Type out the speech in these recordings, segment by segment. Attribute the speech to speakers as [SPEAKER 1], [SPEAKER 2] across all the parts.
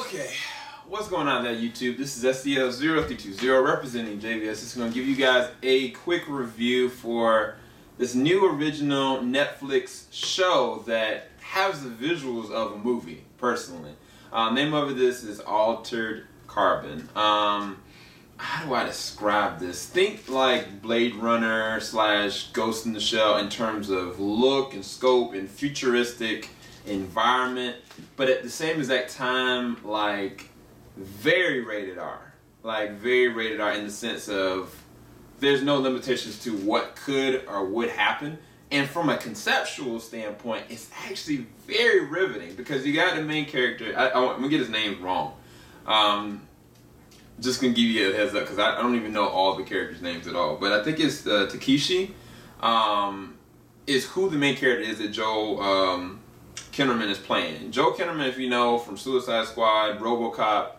[SPEAKER 1] Okay, what's going on there, YouTube? This is SDL0320 representing JVS. This is going to give you guys a quick review for this new original Netflix show that has the visuals of a movie, personally. Name of this is Altered Carbon. How do I describe this? Think like Blade Runner / Ghost in the Shell in terms of look and scope and futuristic environment, but at the same exact time, like very rated R. Like very rated R in the sense of there's no limitations to what could or would happen. And from a conceptual standpoint, it's actually very riveting because you got the main character. I'm gonna get his name wrong. Just gonna give you a heads up because I don't even know all the characters' names at all. But I think it's Takeshi. Is who the main character is that Joel Kinnaman is playing. Joel Kinnaman, if you know, from Suicide Squad, RoboCop.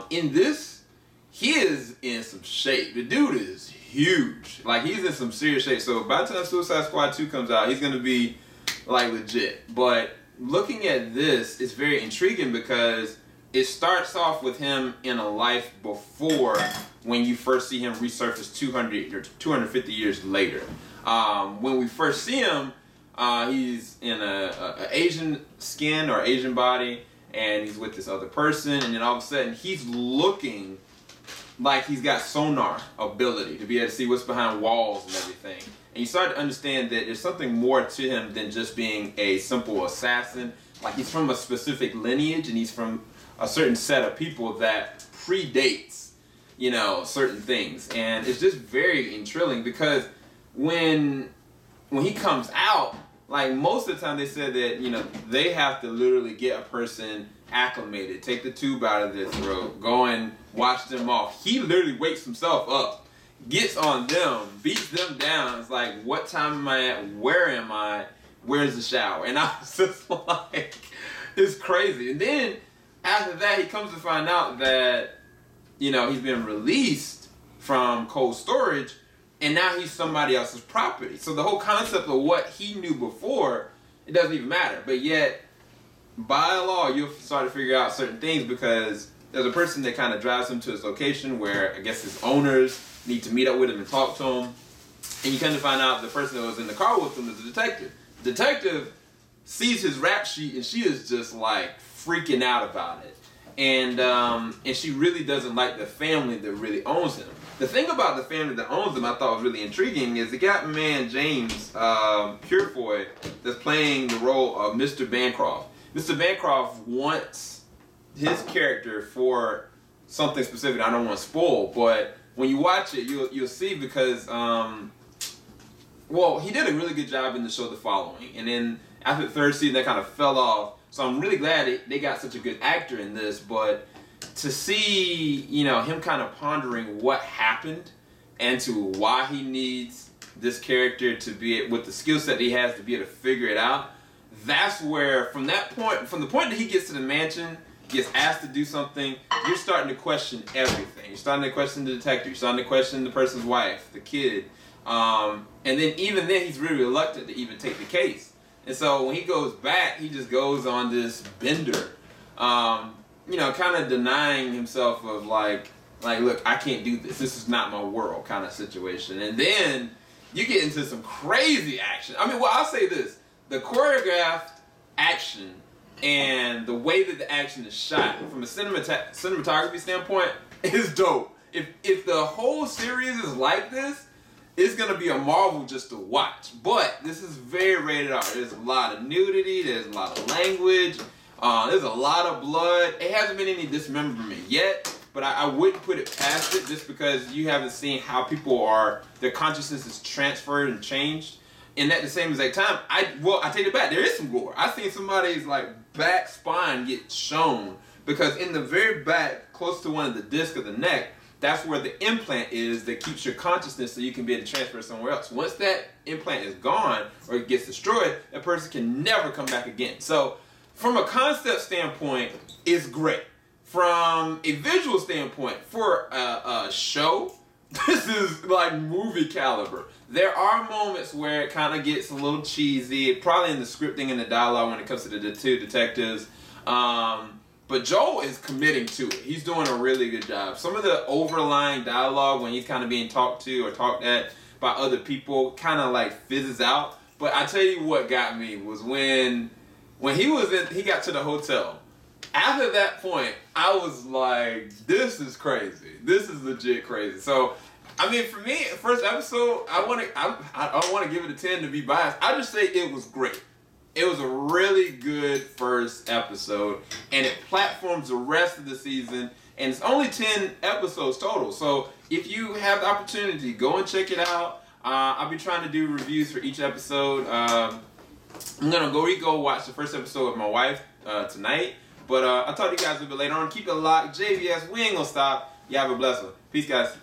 [SPEAKER 1] In this, he is in some shape. The dude is huge. Like, he's in some serious shape. So by the time Suicide Squad 2 comes out, he's going to be, like, legit. But looking at this, it's very intriguing because it starts off with him in a life before when you first see him resurface 200 or 250 years later. When we first see him, he's in a Asian skin or Asian body, and he's with this other person, and then all of a sudden he's looking like he's got sonar ability to be able to see what's behind walls and everything. And you start to understand that there's something more to him than just being a simple assassin. Like, he's from a specific lineage, and he's from a certain set of people that predates, you know, certain things. And it's just very intriguing because when he comes out, like, most of the time they said that, you know, they have to literally get a person acclimated, take the tube out of their throat, go and wash them off. He literally wakes himself up, gets on them, beats them down. It's like, what time am I at? Where am I? Where's the shower? And I was just like, it's crazy. And then after that, he comes to find out that, you know, he's been released from cold storage, and now he's somebody else's property. So the whole concept of what he knew before, it doesn't even matter. But yet, by law, you'll start to figure out certain things because there's a person that kind of drives him to his location where I guess his owners need to meet up with him and talk to him. And you come to find out the person that was in the car with him is a detective. The detective sees his rap sheet and she is just like freaking out about it. And she really doesn't like the family that really owns him. The thing about the family that owns him I thought was really intriguing is the guy, man, James Purefoy, that's playing the role of Mr. Bancroft. Mr. Bancroft wants his character for something specific I don't want to spoil, but when you watch it, you'll see because, well, he did a really good job in the show The Following. And then after the third season, that kind of fell off. So I'm really glad they got such a good actor in this, but to see, you know, him kind of pondering what happened and to why he needs this character to be, with the skill set he has, to be able to figure it out, that's where, from the point that he gets to the mansion, gets asked to do something, you're starting to question everything. You're starting to question the detective. You're starting to question the person's wife, the kid. And then even then, he's really reluctant to even take the case. And so when he goes back, he just goes on this bender, you know, kind of denying himself of like, look, I can't do this. This is not my world kind of situation. And then you get into some crazy action. I mean, well, I'll say this. The choreographed action and the way that the action is shot from a cinematography standpoint is dope. If the whole series is like this, it's going to be a marvel just to watch. But this is very rated R. There's a lot of nudity. There's a lot of language. There's a lot of blood. It hasn't been any dismemberment yet, but I wouldn't put it past it just because you haven't seen how people their consciousness is transferred and changed. And at the same exact time, I take it back. There is some gore. I seen somebody's like back spine get shown because in the very back, close to one of the discs of the neck, that's where the implant is that keeps your consciousness so you can be able to transfer somewhere else. Once that implant is gone or it gets destroyed, that person can never come back again. So from a concept standpoint, it's great. From a visual standpoint, for a show, this is like movie caliber. There are moments where it kind of gets a little cheesy, probably in the scripting and the dialogue when it comes to the two detectives. But Joel is committing to it. He's doing a really good job. Some of the overlying dialogue when he's kind of being talked to or talked at by other people kind of like fizzes out. But I tell you what got me was when he got to the hotel. After that point, I was like, this is crazy. This is legit crazy. So, I mean, for me, first episode, I don't want to give it a 10 to be biased. I just say it was great. It was a really good first episode, and it platforms the rest of the season, and it's only 10 episodes total. So if you have the opportunity, go and check it out. I'll be trying to do reviews for each episode. I'm going to go watch the first episode with my wife tonight, but I'll talk to you guys a bit later on. Keep it locked. JVS, we ain't going to stop. You have a blessing. Peace, guys.